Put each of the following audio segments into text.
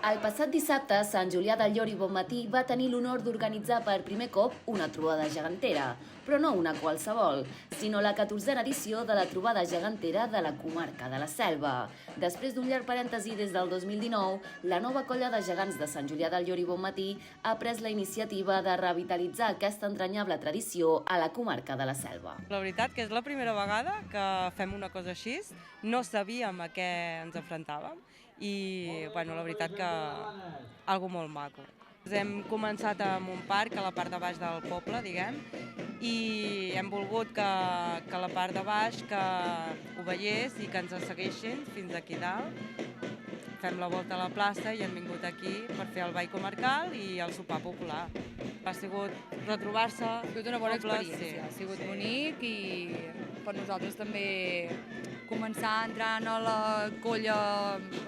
El passat dissabte, Sant Julià del Llor i Bonmatí va tenir l'honor d'organitzar per primer cop una trobada gegantera, però no una qualsevol, sinó la 14a edició de la trobada gegantera de la comarca de la Selva. Després d'un llarg parèntesi des del 2019, la nova colla de gegants de Sant Julià del Llor i Bonmatí ha pres la iniciativa de revitalitzar aquesta entranyable tradició a la comarca de la Selva. La veritat que és la primera vegada que fem una cosa així, no sabíem a què ens enfrontàvem i la veritat que algo molt maco. Hem començat amb un parc a la part de baix del poble, diguem, i hem volgut que la part de baix que ho veiés i que ens segueixin fins aquí dalt. Fem la volta a la plaça i hem vingut aquí per fer el ball comarcal i el sopar popular. Ha sigut retrobar-se. Ha sigut una bona experiència, sí. ha sigut bonic i per nosaltres també començar entrant a la colla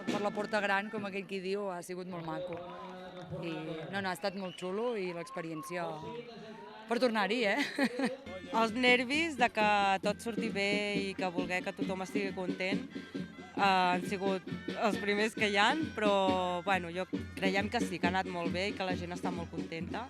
per la porta gran, com aquell qui diu, ha sigut molt maco. I ha estat molt xulo i l'experiència per tornar-hi, Els nervis de que tot surti bé i que voler que tothom estigui content han sigut els primers que hi ha, però creiem que sí, que ha anat molt bé i que la gent està molt contenta.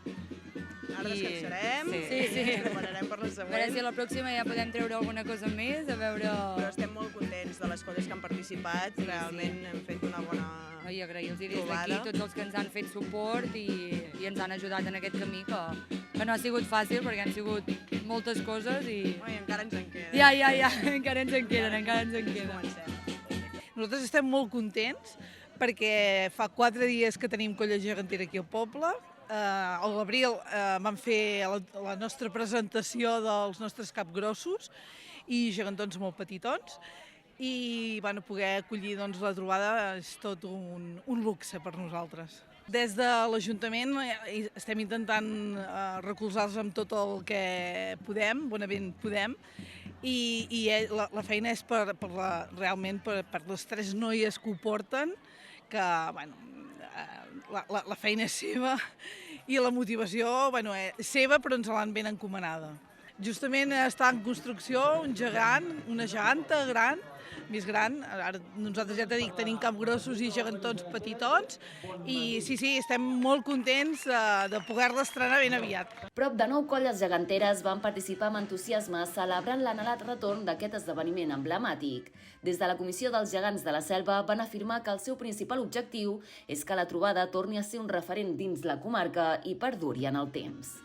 Ara descansarem, Sí. prepararem per la A veure següent. si a la pròxima ja podem treure alguna cosa més, a veure... Però estem molt contents de les colles que han participat, realment hem fet una bona I agrair-los des d'aquí trobada. tots els que ens han fet suport i ens han ajudat en aquest camí, que no ha sigut fàcil perquè han sigut moltes coses i... Ui, encara ens en queda. Ja, encara ens en queden. Comencem. Nosaltres estem molt contents perquè fa 4 dies que tenim colla gegantera aquí al poble. A l'abril vam fer la nostra presentació dels nostres capgrossos i gegantons molt petitons i poder acollir la trobada és tot un luxe per nosaltres. Des de l'Ajuntament estem intentant recolzar-los amb tot el que podem, bonament podem, i la feina és realment per les 3 noies que ho porten, que la feina és seva i la motivació és seva, però ens l'han ben encomanada. Justament està en construcció un gegant, una geganta gran, més gran. Ara nosaltres ja t'he dit, tenim capgrossos i gegantons petitons i sí, estem molt contents de poder-la estrenar ben aviat. Prop de 9 colles geganteres van participar amb entusiasme celebrant l'anhelat retorn d'aquest esdeveniment emblemàtic. Des de la Comissió dels Gegants de la Selva van afirmar que el seu principal objectiu és que la trobada torni a ser un referent dins la comarca i perduri en el temps.